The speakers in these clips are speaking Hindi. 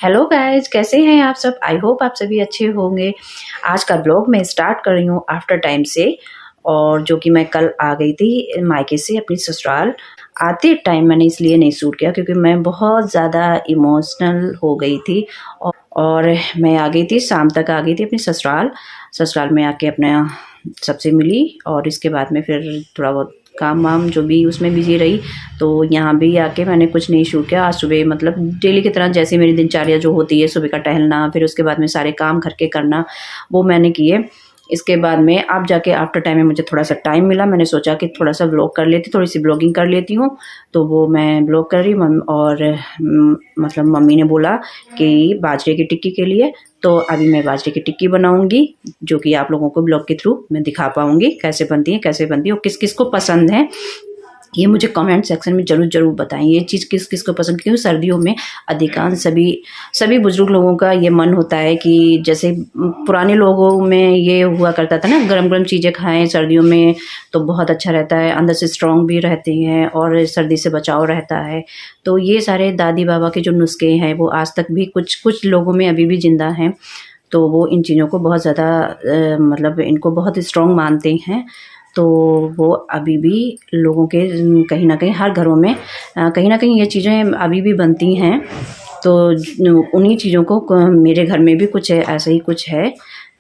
हेलो गाइज, कैसे हैं आप सब। आई होप आप सभी अच्छे होंगे। आज का ब्लॉग मैं स्टार्ट कर रही हूँ आफ्टर टाइम से, और जो कि मैं कल आ गई थी मायके से अपनी ससुराल। आते टाइम मैंने इसलिए नहीं शूट किया क्योंकि मैं बहुत ज़्यादा इमोशनल हो गई थी। और मैं आ गई थी, शाम तक आ गई थी अपनी ससुराल। ससुराल में आके अपने सबसे मिली और इसके बाद में फिर थोड़ा बहुत काम वाम जो भी उसमें बिजी रही। तो यहाँ भी आके मैंने कुछ नहीं शूट किया। आज सुबह मतलब डेली की तरह जैसे मेरी दिनचर्या जो होती है, सुबह का टहलना, फिर उसके बाद में सारे काम घर के करना, वो मैंने किए। इसके बाद में अब जाके आफ्टर टाइम में मुझे थोड़ा सा टाइम मिला, मैंने सोचा कि थोड़ा सा व्लॉग कर लेती, थोड़ी सी ब्लॉगिंग कर लेती हूँ। तो वो मैं ब्लॉग कर रही और मतलब मम्मी ने बोला कि बाजरे की टिक्की के लिए, तो अभी मैं बाजरे की टिक्की बनाऊंगी, जो कि आप लोगों को ब्लॉग के थ्रू मैं दिखा पाऊंगी कैसे बनती है और किस किस को पसंद है। ये मुझे कमेंट सेक्शन में ज़रूर बताएं ये चीज़ किस किस को पसंद, क्योंकि सर्दियों में अधिकांश सभी बुजुर्ग लोगों का ये मन होता है कि जैसे पुराने लोगों में ये हुआ करता था ना, गरम गरम चीज़ें खाएं सर्दियों में तो बहुत अच्छा रहता है, अंदर से स्ट्रॉन्ग भी रहते हैं और सर्दी से बचाव रहता है। तो ये सारे दादी बाबा के जो नुस्खे हैं वो आज तक भी कुछ लोगों में अभी भी जिंदा हैं। तो वो इन चीज़ों को बहुत ज़्यादा मतलब इनको बहुत स्ट्रॉन्ग मानते हैं। तो वो अभी भी लोगों के कहीं ना कहीं हर घरों में कहीं ना कहीं ये चीज़ें अभी भी बनती हैं। तो उन्हीं चीज़ों को मेरे घर में भी कुछ ऐसा ही कुछ है,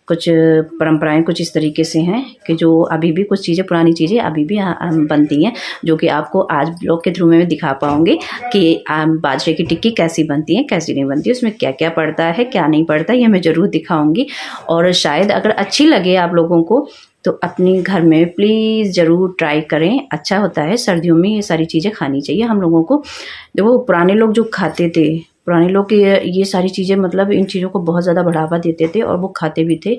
कुछ परंपराएं कुछ इस तरीके से हैं कि जो अभी भी कुछ चीज़ें, पुरानी चीज़ें अभी भी बनती हैं, जो कि आपको आज ब्लॉग के थ्रू में दिखा पाऊँगी कि बाजरे की टिक्की कैसी बनती है कैसी नहीं बनती है, उसमें क्या क्या पड़ता है क्या नहीं पड़ता, ये मैं ज़रूर दिखाऊँगी। और शायद अगर अच्छी लगे आप लोगों को तो अपने घर में प्लीज़ ज़रूर ट्राई करें। अच्छा होता है सर्दियों में, ये सारी चीज़ें खानी चाहिए हम लोगों को। देखो पुराने लोग जो खाते थे, पुराने लोग ये सारी चीज़ें मतलब इन चीज़ों को बहुत ज़्यादा बढ़ावा देते थे और वो खाते भी थे।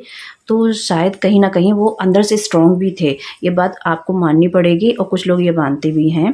तो शायद कहीं ना कहीं वो अंदर से स्ट्रॉन्ग भी थे, ये बात आपको माननी पड़ेगी। और कुछ लोग ये मानते भी हैं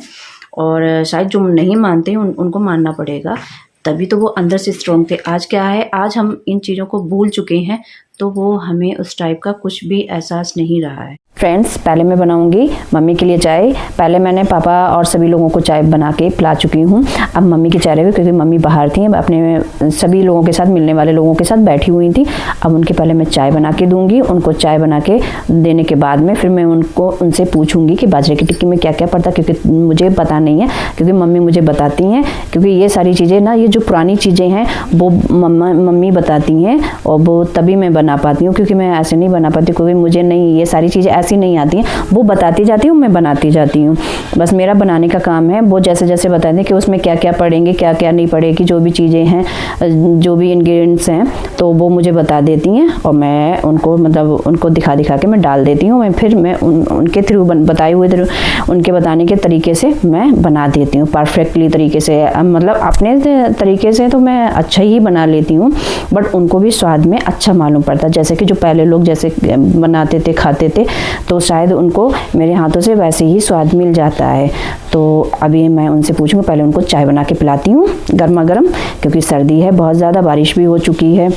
और शायद जो नहीं मानते उनको मानना पड़ेगा, तभी तो वो अंदर से स्ट्रॉन्ग थे। आज क्या है, आज हम इन चीज़ों को भूल चुके हैं, तो वो हमें उस टाइप का कुछ भी एहसास नहीं रहा है। फ्रेंड्स, पहले मैं बनाऊंगी मम्मी के लिए चाय। पहले मैंने पापा और सभी लोगों को चाय बना के पिला चुकी हूँ। अब मम्मी की चाय रहेगी क्योंकि मम्मी बाहर थी, अपने सभी लोगों के साथ, मिलने वाले लोगों के साथ बैठी हुई थी। अब उनके पहले मैं चाय बना के दूंगी। उनको चाय बना के देने के बाद में फिर मैं उनसे पूछूंगी कि बाजरे की टिक्की में क्या क्या पड़ता है, क्योंकि मुझे पता नहीं है, क्योंकि मम्मी मुझे बताती हैं। क्योंकि ये सारी चीज़ें ना, ये जो पुरानी चीज़ें हैं वो मम्मी बताती हैं और वो तभी मैं बना पाती हूँ, क्योंकि मैं ऐसे नहीं बना पाती, क्योंकि मुझे नहीं, ये सारी चीज़ें ऐसी नहीं आती हैं। वो बताती जाती हूँ, मैं बनाती जाती हूँ, बस मेरा बनाने का काम है। वो जैसे जैसे बताते हैं कि उसमें क्या क्या पड़ेंगे क्या क्या नहीं पड़ेगी, जो भी चीज़ें हैं, जो भी इंग्रेडिएंट्स हैं, तो वो मुझे बता देती हैं और मैं उनको मतलब उनको दिखा के मैं डाल देती हूँ। फिर मैं उनके थ्रू बताए हुए उनके बताने के तरीके से मैं बना देती हूँ परफेक्टली तरीके से। मतलब अपने तरीके से तो मैं अच्छा ही बना लेती हूँ, बट उनको भी स्वाद में अच्छा मालूम पड़ता है। जैसे कि जो पहले लोग जैसे बनाते थे खाते थे, तो शायद उनको मेरे हाथों से वैसे ही स्वाद मिल जाता है। तो अभी मैं उनसे पूछूंगी, पहले उनको चाय बना के पिलाती हूँ गर्मा गर्म, क्योंकि सर्दी है बहुत ज़्यादा, बारिश भी हो चुकी है,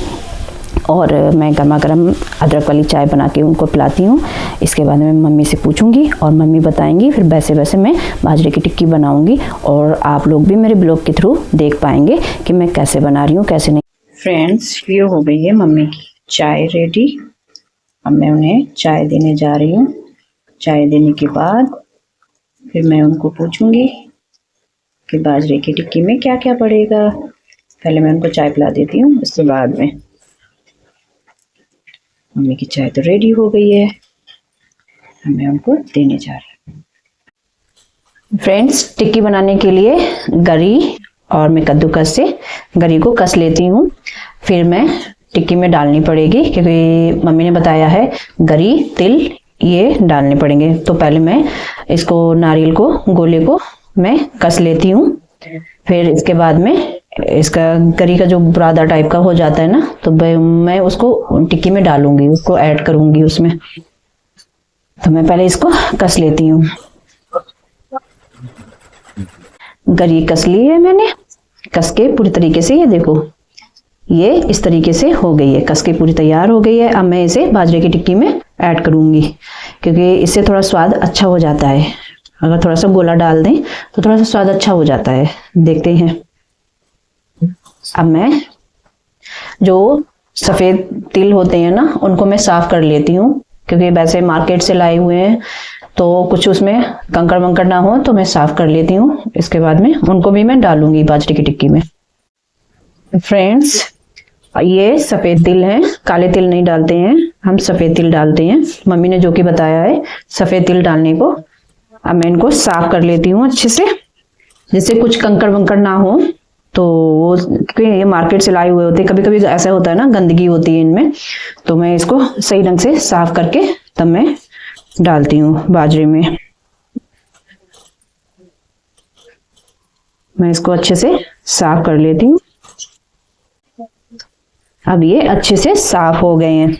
और मैं गर्मा गर्म अदरक वाली चाय बना के उनको पिलाती हूँ। इसके बाद मैं मम्मी से पूछूंगी और मम्मी बताएंगी, फिर वैसे वैसे मैं बाजरे की टिक्की बनाऊंगी और आप लोग भी मेरे ब्लॉग के थ्रू देख पाएंगे कि मैं कैसे बना रही हूँ कैसे नहीं। फ्रेंड्स, ये हो गई है मम्मी की चाय रेडी। अब मैं उन्हें चाय देने जा रही हूँ। चाय देने के बाद फिर मैं उनको पूछूंगी कि बाजरे की टिक्की में क्या क्या पड़ेगा। पहले मैं उनको चाय पिला देती हूँ, उसके बाद में मम्मी की चाय तो रेडी हो गई है, मैं उनको देने जा रही हूँ। फ्रेंड्स, टिक्की बनाने के लिए गरी और मैं कद्दूकस से गरी को कस लेती हूँ, फिर मैं टिक्की में डालनी पड़ेगी, क्योंकि मम्मी ने बताया है गरी तिल ये डालने पड़ेंगे। तो पहले मैं इसको नारियल को गोले को मैं कस लेती हूँ, फिर इसके बाद में इसका गरी का जो बुरादा टाइप का हो जाता है ना, तो मैं उसको टिक्की में डालूंगी, उसको ऐड करूंगी उसमें। तो मैं पहले इसको कस लेती हूँ। गरी कस ली है मैंने, कस के पूरी तरीके से, ये देखो ये इस तरीके से हो गई है, कस के पूरी तैयार हो गई है। अब मैं इसे बाजरे की टिक्की में ऐड करूंगी, क्योंकि इससे थोड़ा स्वाद अच्छा हो जाता है। अगर थोड़ा सा गोला डाल दें तो थोड़ा सा स्वाद अच्छा हो जाता है। देखते हैं, अब मैं जो सफ़ेद तिल होते हैं ना, उनको मैं साफ कर लेती हूँ, क्योंकि वैसे मार्केट से लाए हुए हैं तो कुछ उसमें कंकड़ वंकड़ ना हो, तो मैं साफ कर लेती हूँ। इसके बाद में उनको भी मैं डालूंगी बाजरे की टिक्की में। फ्रेंड्स, ये सफ़ेद तिल हैं, काले तिल नहीं डालते हैं, हम सफ़ेद तिल डालते हैं। मम्मी ने जो कि बताया है सफ़ेद तिल डालने को। अब मैं इनको साफ कर लेती हूँ अच्छे से, जिससे कुछ कंकड़ वंकड़ ना हो। तो वो, क्योंकि ये मार्केट से लाए हुए होते हैं, कभी कभी ऐसा होता है ना, गंदगी होती है इनमें, तो मैं इसको सही ढंग से साफ करके तब मैं डालती हूँ बाजरे में। मैं इसको अच्छे से साफ कर लेती हूँ। अब ये अच्छे से साफ हो गए हैं,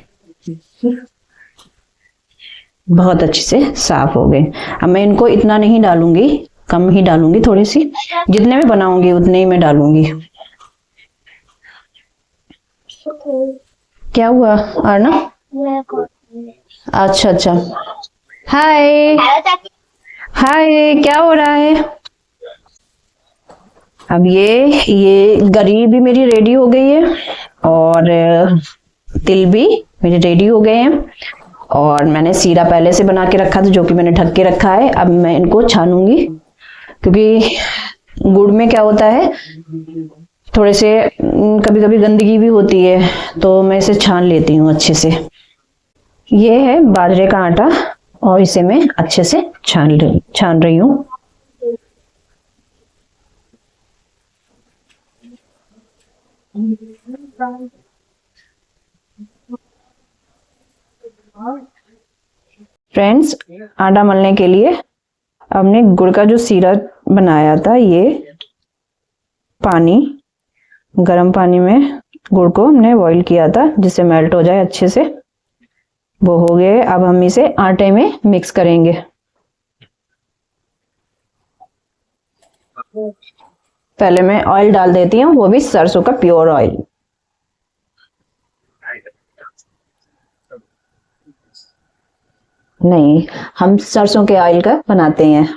बहुत अच्छे से साफ हो गए। अब मैं इनको इतना नहीं डालूंगी, कम ही डालूंगी, थोड़ी सी, जितने में बनाऊंगी उतने ही मैं डालूंगी। क्या हुआ आरना? अच्छा अच्छा, हाय हाय, क्या हो रहा है? अब ये गरी भी मेरी रेडी हो गई है, और तिल भी मेरे रेडी हो गए हैं, और मैंने सीरा पहले से बना के रखा था, जो कि मैंने ढक के रखा है। अब मैं इनको छानूंगी, क्योंकि गुड़ में क्या होता है, थोड़े से कभी कभी गंदगी भी होती है, तो मैं इसे छान लेती हूँ अच्छे से। ये है बाजरे का आटा, और इसे मैं अच्छे से छान रही हूँ। फ्रेंड्स, आटा मलने के लिए हमने गुड़ का जो सीरा बनाया था, ये गर्म पानी में गुड़ को हमने बॉईल किया था, जिससे मेल्ट हो जाए अच्छे से। वो हो गए। अब हम इसे आटे में मिक्स करेंगे। पहले मैं ऑयल डाल देती हूँ, वो भी सरसों का प्योर ऑयल। नहीं, हम सरसों के ऑयल का बनाते हैं,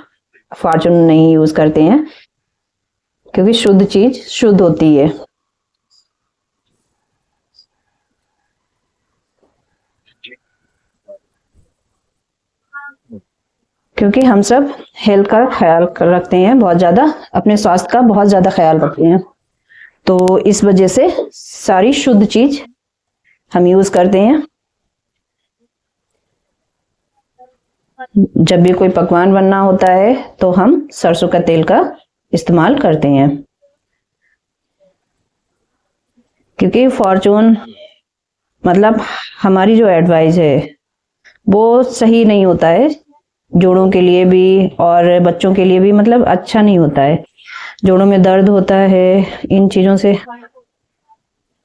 फॉर्चून नहीं यूज करते हैं, क्योंकि शुद्ध चीज शुद्ध होती है। क्योंकि हम सब हेल्थ का ख्याल रखते हैं, बहुत ज्यादा अपने स्वास्थ्य का बहुत ज्यादा ख्याल रखते हैं, तो इस वजह से सारी शुद्ध चीज हम यूज करते हैं। जब भी कोई पकवान बनना होता है तो हम सरसों का तेल का इस्तेमाल करते हैं, क्योंकि फॉर्चून मतलब हमारी जो एडवाइस है वो सही नहीं होता है, जोड़ों के लिए भी और बच्चों के लिए भी, मतलब अच्छा नहीं होता है। जोड़ों में दर्द होता है, इन चीजों से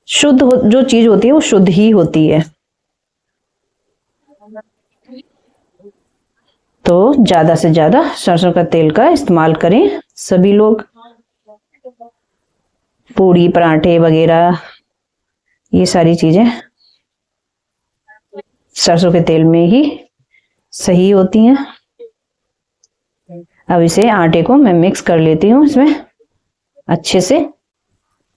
जो चीज होती है वो शुद्ध ही होती है। तो ज्यादा से ज्यादा सरसों का तेल का इस्तेमाल करें सभी लोग। पूड़ी पराठे वगैरह ये सारी चीजें सरसों के तेल में ही सही होती हैं। अब इसे आटे को मैं मिक्स कर लेती हूँ इसमें अच्छे से।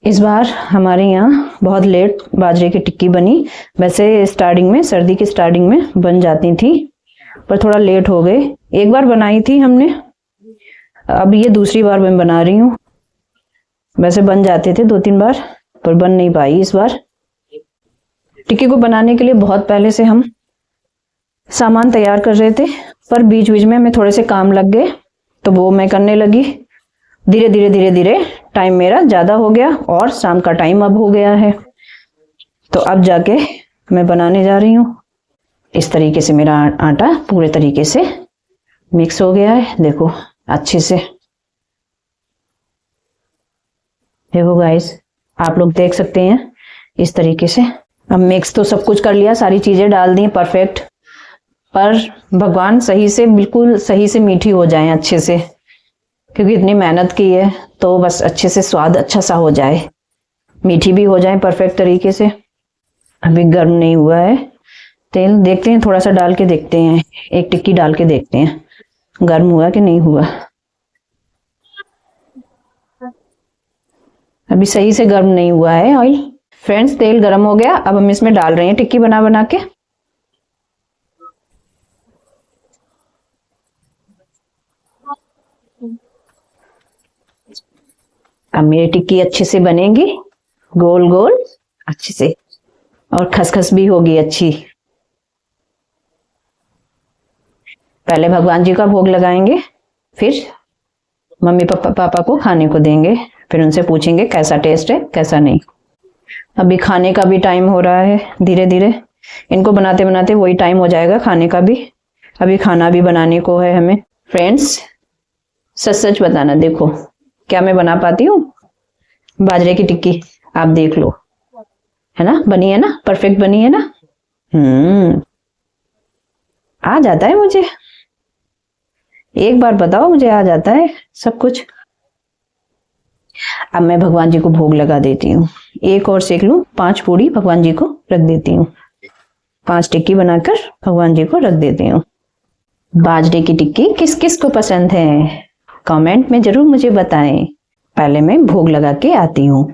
इस बार हमारे यहाँ बहुत लेट बाजरे की टिक्की बनी। वैसे स्टार्टिंग में, सर्दी की स्टार्टिंग में बन जाती थी, पर थोड़ा लेट हो गए। एक बार बनाई थी हमने, अब ये दूसरी बार मैं बना रही हूँ। वैसे बन जाते थे 2-3 बार, पर बन नहीं पाई इस बार। टिक्की को बनाने के लिए बहुत पहले से हम सामान तैयार कर रहे थे, पर बीच बीच में हमें थोड़े से काम लग गए, तो वो मैं करने लगी। धीरे धीरे धीरे धीरे टाइम मेरा ज्यादा हो गया, और शाम का टाइम अब हो गया है, तो अब जाके मैं बनाने जा रही हूँ। इस तरीके से मेरा आटा पूरे तरीके से मिक्स हो गया है, देखो अच्छे से। देखो गाइस, आप लोग देख सकते हैं इस तरीके से। अब मिक्स तो सब कुछ कर लिया, सारी चीजें डाल दी परफेक्ट, पर भगवान सही से, बिल्कुल सही से मीठी हो जाए अच्छे से, क्योंकि इतनी मेहनत की है, तो बस अच्छे से स्वाद अच्छा सा हो जाए, मीठी भी हो जाए परफेक्ट तरीके से। अभी गर्म नहीं हुआ है तेल, देखते हैं थोड़ा सा डाल के देखते हैं, एक टिक्की डाल के देखते हैं गर्म हुआ कि नहीं हुआ। अभी सही से गर्म नहीं हुआ है ऑयल। फ्रेंड्स तेल गरम हो गया, अब हम इसमें डाल रहे हैं टिक्की बना बना के। अब मेरी टिक्की अच्छे से बनेगी, गोल गोल अच्छे से, और खसखस भी होगी अच्छी। पहले भगवान जी का भोग लगाएंगे, फिर मम्मी पापा को खाने को देंगे, फिर उनसे पूछेंगे कैसा टेस्ट है कैसा नहीं। अभी खाने का भी टाइम हो रहा है, धीरे धीरे इनको बनाते बनाते वही टाइम हो जाएगा खाने का भी। अभी खाना भी बनाने को है हमें। फ्रेंड्स सच सच बताना, देखो क्या मैं बना पाती हूँ बाजरे की टिक्की, आप देख लो, है ना, बनी है ना, परफेक्ट बनी है ना। आ जाता है मुझे, एक बार बताओ, मुझे आ जाता है सब कुछ। अब मैं भगवान जी को भोग लगा देती हूँ। एक और सेक लूं, 5 पूड़ी भगवान जी को रख देती हूँ, 5 टिक्की बनाकर भगवान जी को रख देती हूँ। बाजरे की टिक्की किस किस को पसंद है कमेंट में जरूर मुझे बताएं। पहले मैं भोग लगा के आती हूँ।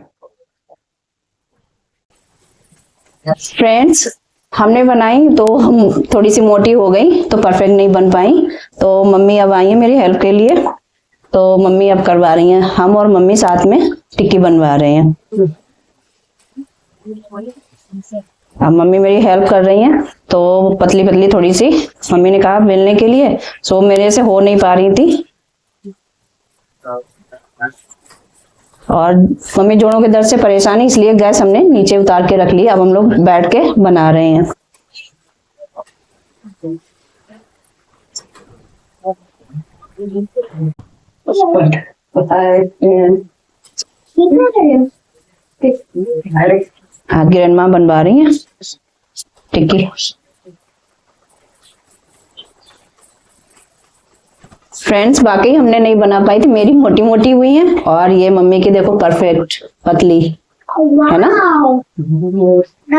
फ्रेंड्स हमने बनाई तो हम थोड़ी सी मोटी हो गई, तो परफेक्ट नहीं बन पाई, तो मम्मी अब आई है मेरी हेल्प के लिए। तो मम्मी अब करवा रही हैं, हम और मम्मी साथ में टिक्की बनवा रहे हैं। अब मम्मी मेरी हेल्प कर रही हैं, तो पतली पतली थोड़ी सी मम्मी ने कहा बेलने के लिए, सो मेरे से हो नहीं पा रही थी, और मम्मी जोड़ों के दर्द से परेशान है, इसलिए गैस हमने नीचे उतार के रख ली। अब हम लोग बैठ के बना रहे हैं। हाँ ग्रैंड माँ बनवा रही हैं टिक्की। फ्रेंड्स वाकई हमने नहीं बना पाई थी, मेरी मोटी मोटी हुई है, और ये मम्मी की देखो परफेक्ट पतली है ना।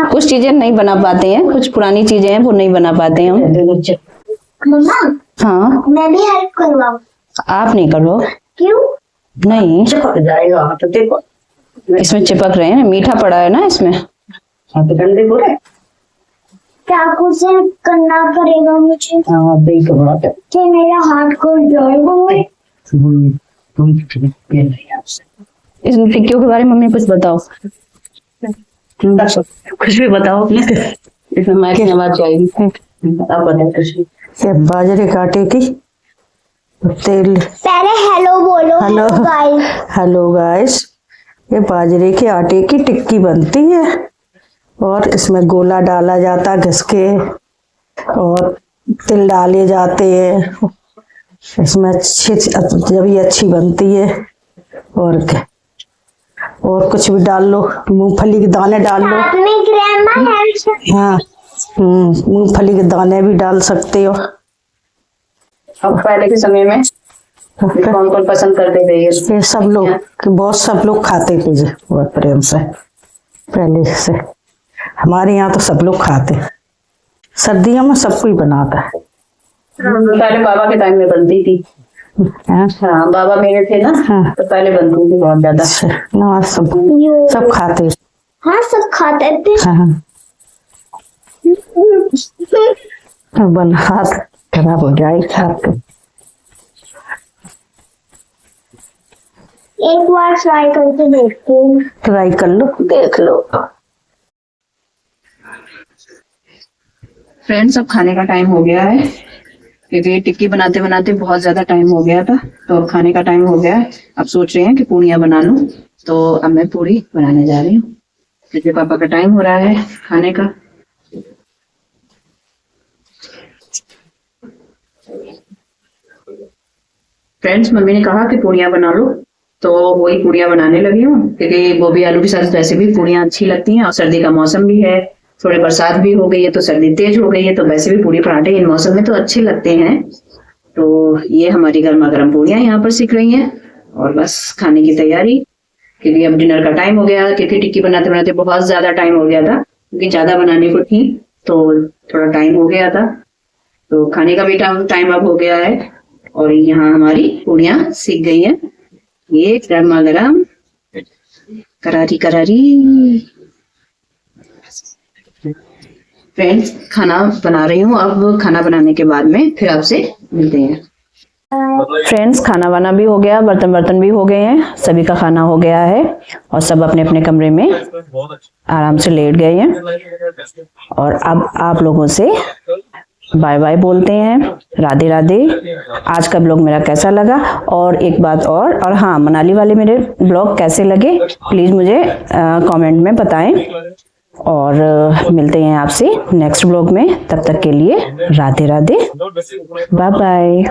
कुछ चीजें नहीं बना पाते हैं, कुछ पुरानी चीजें हैं वो नहीं बना पाते हैं हम। हाँ मैं भी हेल्प करवाऊं। आप नहीं करो। क्यों? नहीं चिपक जाएगा तो देखो, इसमें चिपक रहे हैं, मीठा पड़ा है ना इसमें। क्या कुछ करना पड़ेगा मुझे? कि मेरा हाथ को जाएगा। इन टिक्कियों के बारे में मम्मी कुछ बताओ, कुछ भी बताओ, इसमें मैं की आवाज जाएगी। आप बताओ कुछ। ये बाजरे के आटे की तेल। पहले हेलो बोलो। Hello guys. हेलो गाइस, ये बाजरे के आटे की टिक्की बनती है, और इसमें गोला डाला जाता है घिस के, और तिल डाले जाते हैं इसमें, अच्छी जब ये अच्छी बनती है। और क्या, और कुछ भी डाल लो, मूंगफली के दाने डाल लो। साथ में ग्रैंडमा है। हाँ मूंगफली के दाने भी डाल सकते हो। अब पहले के समय में कौन कौन पसंद करते थे ये सब लोग, बहुत सब लोग खाते थे जी बहुत प्रेम से, पहले से हमारे यहाँ तो सब लोग खाते। सर्दियों में सब कोई बनाता है। पहले बाबा के टाइम में बनती थी। हाँ बाबा मेरे थे ना, हाँ। तो पहले बनती थी बहुत ज्यादा। ना सब खाते। हाँ सब खाते थे। हाँ बन हाथ खराब हो जाए खाते। एक बार ट्राई करके देखते हैं। ट्राई कर लो, देख लो। फ्रेंड्स अब खाने का टाइम हो गया है, क्योंकि टिक्की बनाते बनाते बहुत ज्यादा टाइम हो गया था, तो अब खाने का टाइम हो गया है। अब सोच रहे हैं कि पूड़ियाँ बना लूं, तो अब मैं पूड़ी बनाने जा रही हूँ, क्योंकि पापा का टाइम हो रहा है खाने का। फ्रेंड्स मम्मी ने कहा कि पूड़ियाँ बना लो, तो वही पूड़ियाँ बनाने लगी हूँ, क्योंकि गोभी आलू के साथ वैसे भी पूड़ियाँ अच्छी लगती हैं, और सर्दी का मौसम भी है, थोड़ी बरसात भी हो गई है, तो सर्दी तेज हो गई है, तो वैसे भी पूड़ी पराठे इन मौसम में तो अच्छे लगते हैं। तो ये हमारी गर्मा गर्म पूड़ियाँ यहाँ पर सीख रही हैं, और बस खाने की तैयारी, क्योंकि अब डिनर का टाइम हो गया, क्योंकि टिक्की बनाते बनाते बहुत ज्यादा टाइम हो गया था, क्योंकि ज्यादा बनाने को थी तो थोड़ा टाइम हो गया था, तो खाने का भी टाइम अब हो गया है। और यहाँ हमारी पूड़ियाँ सीख गई हैं, ये गर्मा गर्म करारी करारी फ्रेंड्स खाना बना रही हूँ। अब खाना बनाने के बाद में फिर आपसे मिलते हैं। फ्रेंड्स खाना वाना भी हो गया, बर्तन भी हो गए हैं, सभी का खाना हो गया है और सब अपने अपने कमरे में आराम से लेट गए हैं। और अब आप लोगों से बाय बाय बोलते हैं, राधे राधे। आज का ब्लॉग मेरा कैसा लगा और एक बात और हाँ, मनाली वाले मेरे ब्लॉग कैसे लगे प्लीज़ मुझे कमेंट में बताएं। और मिलते हैं आपसे नेक्स्ट ब्लॉग में, तब तक के लिए राधे राधे, बाय बाय।